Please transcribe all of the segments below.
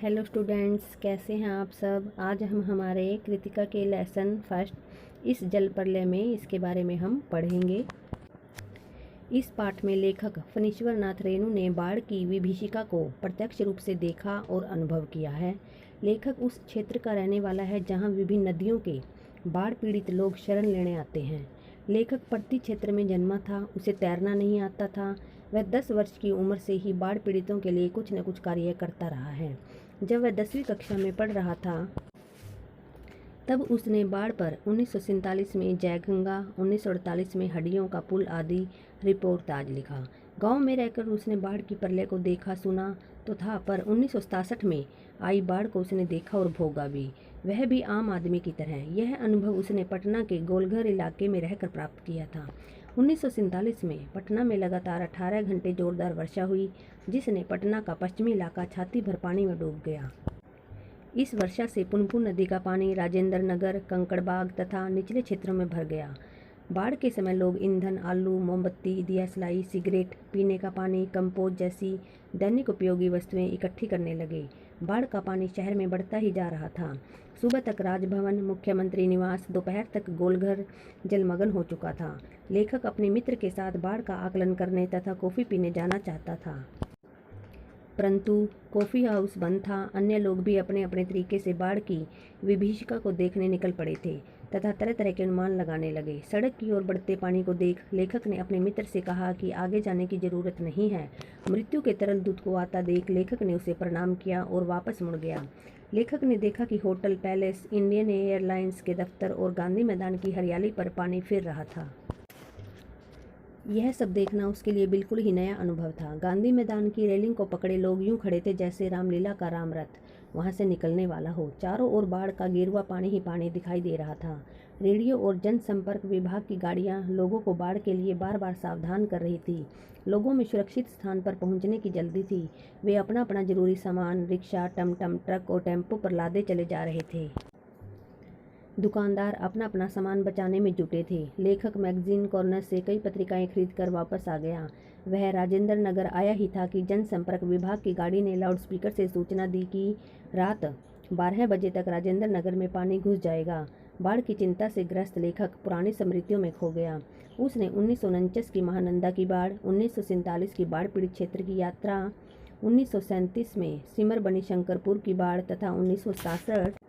Hello students, कैसे हैं आप सब। आज हम हमारे कृतिका के लेसन फर्स्ट इस जल प्रलय में इसके बारे में हम पढ़ेंगे। इस पाठ में लेखक फणीश्वर नाथ रेणु ने बाढ़ की विभीषिका को प्रत्यक्ष रूप से देखा और अनुभव किया है। लेखक उस क्षेत्र का रहने वाला है जहां विभिन्न नदियों के बाढ़ पीड़ित लोग शरण लेने आते हैं। लेखक पड़ती क्षेत्र में जन्मा था, उसे तैरना नहीं आता था। वह 10 वर्ष की उम्र से ही बाढ़ पीड़ितों के लिए कुछ न कुछ कार्य करता रहा है। जब वह 10वीं कक्षा में पढ़ रहा था तब उसने बाढ़ पर 1947 में जयगंगा, 1948 में हड्डियों का पुल आदि रिपोर्टाज लिखा। गांव में रहकर उसने बाढ़ की प्रलय को देखा सुना तो था, पर 1967 में आई बाढ़ को उसने देखा और भोगा भी, वह भी आम आदमी की तरह। यह अनुभव उसने पटना के गोलघर इलाके में रहकर प्राप्त किया था। 1947 में पटना में लगातार 18 घंटे जोरदार वर्षा हुई, जिसने पटना का पश्चिमी इलाका छाती भर पानी में डूब गया। इस वर्षा से पुनपुन नदी का पानी राजेंद्र नगर, कंकड़बाग तथा निचले क्षेत्रों में भर गया। बाढ़ के समय लोग ईंधन, आलू, मोमबत्ती, दियासलाई, सिगरेट, पीने का पानी, कंपोस्ट जैसी दैनिक उपयोगी वस्तुएं इकट्ठी करने लगे। बाढ़ का पानी शहर में बढ़ता ही जा रहा था। सुबह तक राजभवन, मुख्यमंत्री निवास, दोपहर तक गोलघर जलमग्न हो चुका था। लेखक अपने मित्र के साथ बाढ़ का आकलन करने तथा कॉफ़ी पीने जाना चाहता था, परंतु कॉफ़ी हाउस बंद था। अन्य लोग भी अपने अपने तरीके से बाढ़ की विभीषिका को देखने निकल पड़े थे तथा तरह तरह के अनुमान लगाने लगे। सड़क की ओर बढ़ते पानी को देख लेखक ने अपने मित्र से कहा कि आगे जाने की जरूरत नहीं है। मृत्यु के तरल दूत को आता देख लेखक ने उसे प्रणाम किया और वापस मुड़ गया। लेखक ने देखा कि होटल, पैलेस, इंडियन एयरलाइंस के दफ्तर और गांधी मैदान की हरियाली पर पानी फिर रहा था। यह सब देखना उसके लिए बिल्कुल ही नया अनुभव था। गांधी मैदान की रेलिंग को पकड़े लोग यूं खड़े थे जैसे रामलीला का राम रथ वहां से निकलने वाला हो। चारों ओर बाढ़ का गेरुआ पानी ही पानी दिखाई दे रहा था। रेडियो और जनसंपर्क विभाग की गाड़ियां लोगों को बाढ़ के लिए बार बार सावधान कर रही थी। लोगों में सुरक्षित स्थान पर पहुंचने की जल्दी थी। वे अपना अपना जरूरी सामान रिक्शा, टमटम, ट्रक और टेम्पो पर लादे चले जा रहे थे। दुकानदार अपना अपना सामान बचाने में जुटे थे। लेखक मैगजीन कॉर्नर से कई पत्रिकाएं खरीद कर वापस आ गया। वह राजेंद्र नगर आया ही था कि जनसंपर्क विभाग की गाड़ी ने लाउडस्पीकर से सूचना दी कि रात 12 बजे तक राजेंद्र नगर में पानी घुस जाएगा। बाढ़ की चिंता से ग्रस्त लेखक पुरानी स्मृतियों में खो गया। उसने 1949 की महानंदा की बाढ़, 1947 की बाढ़ पीड़ित क्षेत्र की यात्रा, 1937 में सिमर बनी शंकरपुर की बाढ़ तथा 1967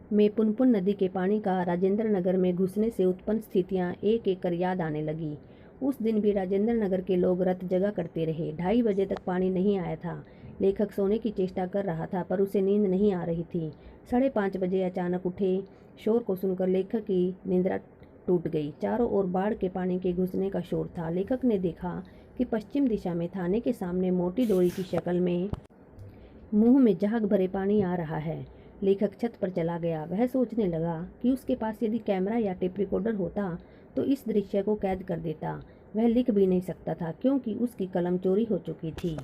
में पुनपुन नदी के पानी का राजेंद्र नगर में घुसने से उत्पन्न स्थितियां एक एक कर याद आने लगी। उस दिन भी राजेंद्र नगर के लोग रत जगा करते रहे। 2:30 बजे तक पानी नहीं आया था। लेखक सोने की चेष्टा कर रहा था, पर उसे नींद नहीं आ रही थी। 5:30 बजे अचानक उठे शोर को सुनकर लेखक की निद्रा टूट गई। चारों ओर बाढ़ के पानी के घुसने का शोर था। लेखक ने देखा कि पश्चिम दिशा में थाने के सामने मोटी डोरी की शक्ल में मुंह में झाग भरे पानी आ रहा है। लेखक छत पर चला गया। वह सोचने लगा कि उसके पास यदि कैमरा या टेप रिकॉर्डर होता तो इस दृश्य को कैद कर देता। वह लिख भी नहीं सकता था क्योंकि उसकी कलम चोरी हो चुकी थी।